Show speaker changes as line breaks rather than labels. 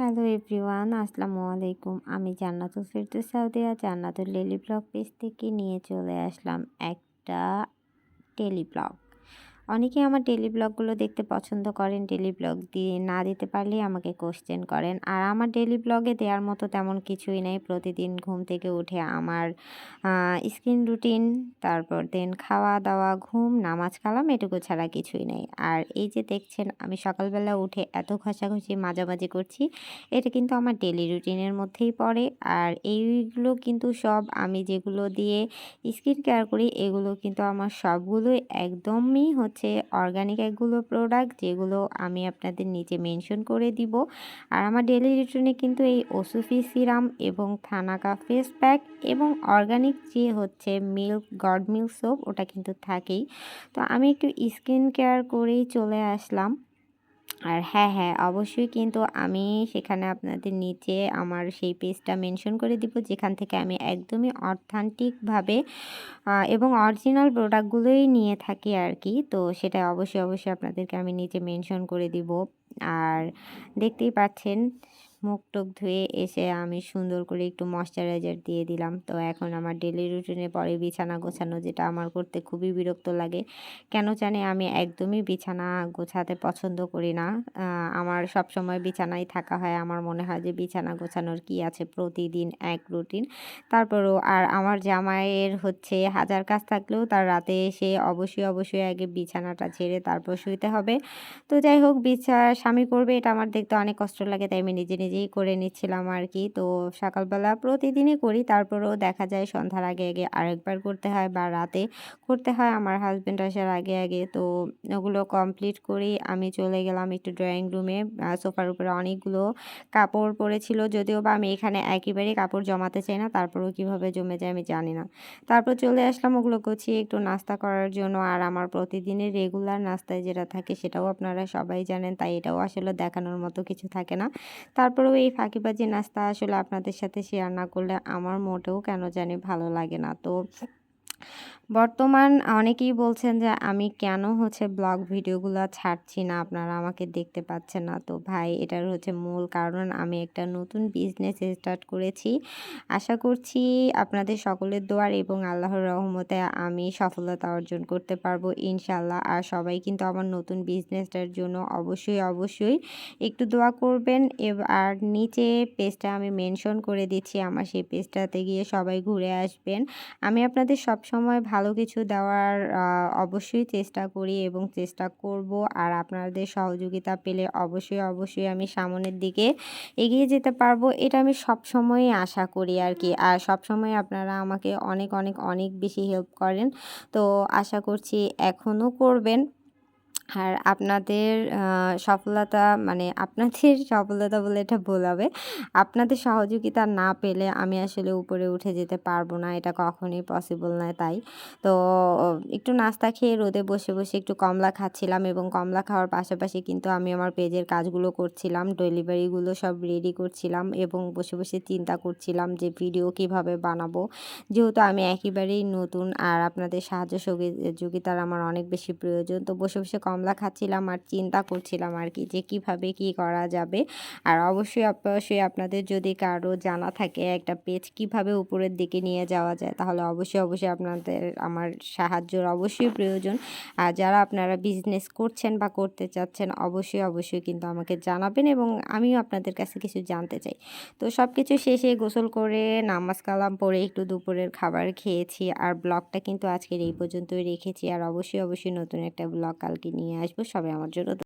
Hello everyone, আসসালামু আলাইকুম। আমি জান্নাতুল ফেরদৌস সাউদিয়া জান্নাতুল ডেইলি ব্লগ পেজ থেকে নিয়ে চলে আসলাম একটা ডেইলি ব্লগ। অনেকেই আমার ডেইলি ব্লগগুলো দেখতে পছন্দ করেন। ডেইলি ব্লগ দিয়ে না দিতে পারলেই আমাকে কোশ্চেন করেন। আর আমার ডেইলি ব্লগে দেওয়ার মতো তেমন কিছুই নেই। প্রতিদিন ঘুম থেকে উঠে আমার স্কিন রুটিন, তারপর দেন খাওয়া-দাওয়া, ঘুম, নামাজ কালাম এটুকু ছাড়া কিছুই নেই। আর এই যে দেখছেন আমি সকালবেলা উঠে এত ঘষাঘষি মাজামাজি করছি, এটা কিন্তু আমার ডেইলি রুটিনের মধ্যেই পড়ে। আর এইগুলো কিন্তু সব আমি যেগুলো দিয়ে স্কিন কেয়ার করি এগুলো কিন্তু আমার সবগুলোই একদমই হচ্ছে অর্গানিক এগুলো প্রোডাক্ট, যেগুলো আমি আপনাদের নিচে মেনশন করে দিব। আর আমার ডেইলি রুটিনে কিন্তু এই ওসুফি সিরাম এবং থানাকা ফেস প্যাক এবং অর্গানিক যে হচ্ছে মিল্ক গড মিল্ক সোপ ওটা কিন্তু থাকেই। তো আমি একটু স্কিন কেয়ার করেই চলে আসলাম। আর হ্যাঁ, অবশ্যই কিন্তু আমি সেখানে আপনাদের নিচে আমার সেই পেজটা মেনশন করে দিব, যেখান থেকে আমি একদমই অথেন্টিকভাবে এবং অরিজিনাল প্রোডাক্টগুলোই নিয়ে থাকি আর কি। তো সেটা অবশ্যই আপনাদেরকে আমি নিচে মেনশন করে দিব। আর দেখতেই পাচ্ছেন মুখ-টুক ধুয়ে এসে আমি সুন্দর করে একটু ময়েশ্চারাইজার দিয়ে দিলাম। তো এখন আমার ডেইলি রুটিনে পরে বিছানা গোছানো, যেটা আমার করতে খুবই বিরক্ত লাগে। কেন জানি আমি একদমই বিছানা গোছাতে পছন্দ করি না। আমার সবসময় বিছানায় থাকা হয়। আমার মনে হয় যে বিছানা গোছানোর কি আছে, প্রতিদিন এক রুটিন। তারপরও আর আমার জামাইয়ের হচ্ছে হাজার কাজ থাকলেও তার রাতে এসে অবশ্যই আগে বিছানাটা ঝেড়ে তারপর শুইতে হবে। তো যাই হোক, স্বামী করবে এটা আমার দেখতে অনেক কষ্ট লাগে, তাই আমি নিজেই করে নিচ্ছিলাম আর কি। তো সকালবেলা প্রতিদিনই করি, তারপরেও দেখা যায় সন্ধ্যার আগে আরেকবার করতে হয় বা রাতে করতে হয় আমার হাসব্যান্ড আসার আগে। তো ওগুলো কমপ্লিট করেই আমি চলে গেলাম একটু ড্রয়িং রুমে। সোফার উপরে অনেকগুলো কাপড় পড়েছিল, যদিও বা আমি এখানে একেবারেই কাপড় জমাতে চাই না, তারপরেও কিভাবে জমে যায় আমি জানি না। তারপর চলে আসলাম ওগুলো গুছিয়ে একটু নাস্তা করার জন্য। আর আমার প্রতিদিনের রেগুলার নাস্তায় যেটা থাকে সেটাও আপনারা সবাই জানেন, তাই এটাও আসলে দেখানোর মতো কিছু থাকে না। তারপরেও এই ফাঁকিবাজি নাস্তা আসলে আপনাদের সাথে শেয়ার না করলে আমার মোটেও কেন জানি ভালো লাগে না। তো বর্তমান অনেকেই বলছেন যে আমি কেন হচ্ছে ব্লগ ভিডিওগুলো ছাড়ছি না, আপনারা আমাকে দেখতে পাচ্ছেন না। তো ভাই, এটার হচ্ছে মূল কারণ আমি একটা নতুন বিজনেস স্টার্ট করেছি। আশা করছি আপনাদের সকলের দোয়ার এবং আল্লাহর রহমতে আমি সফলতা অর্জন করতে পারবো ইনশাল্লাহ। আর সবাই কিন্তু আমার নতুন বিজনেসটার জন্য অবশ্যই একটু দোয়া করবেন। আর নিচে পেজটা আমি মেনশন করে দিচ্ছি, আমার সেই পেজটাতে গিয়ে সবাই ঘুরে আসবেন। আমি আপনাদের সবসময় ভালো কিছু দেওয়ার অবশ্যই চেষ্টা করি এবং চেষ্টা করব। আর আপনাদের সহযোগিতা পেলে অবশ্যই আমি সামনের দিকে এগিয়ে যেতে পারবো, এটা আমি সবসময়ই আশা করি আর কি। আর সবসময় আপনারা আমাকে অনেক বেশি হেল্প করেন। তো আশা করছি এখনও করবেন। আর আপনাদের সফলতা মানে আপনাদের সফলতা বলে এটা ভুল হবে। আপনাদের সহযোগিতা না পেলে আমি আসলে উপরে উঠে যেতে পারবো না। এটা কখনোই পসিবল নয়। তাই তো একটু নাস্তা খেয়ে রোদে বসে একটু কমলা খাচ্ছিলাম এবং কমলা খাওয়ার পাশাপাশি কিন্তু আমি আমার পেজের কাজগুলো করছিলাম। ডেলিভারিগুলো সব রেডি করছিলাম এবং বসে চিন্তা করছিলাম যে ভিডিও কিভাবে বানাবো। যেহেতু আমি একেবারেই নতুন আর আপনাদের সাহায্য সহযোগিতার আমার অনেক বেশি প্রয়োজন। তো বসে কমলা খাচ্ছিলাম আর চিন্তা করছিলাম আর কি যে কিভাবে কি করা যাবে। আর অবশ্যই আপনাদের যদি কারো জানা থাকে একটা পেজ কিভাবে উপরের দিকে নিয়ে যাওয়া যায়, তাহলে অবশ্যই আপনাদের আমার সাহায্যর অবশ্যই প্রয়োজন। আর যারা আপনারা বিজনেস করছেন বা করতে চাচ্ছেন অবশ্যই কিন্তু আমাকে জানাবেন এবং আমিও আপনাদের কাছে কিছু জানতে চাই। তো সবকিছু শেষে গোসল করে নামাজ কালাম পড়ে একটু দুপুরের খাবার খেয়েছি। আর ব্লগটা কিন্তু আজকের এই পর্যন্তই রেখেছি। আর অবশ্যই নতুন একটা ব্লগ কালকে নিয়ে আসবো। সবাই আমার জন্য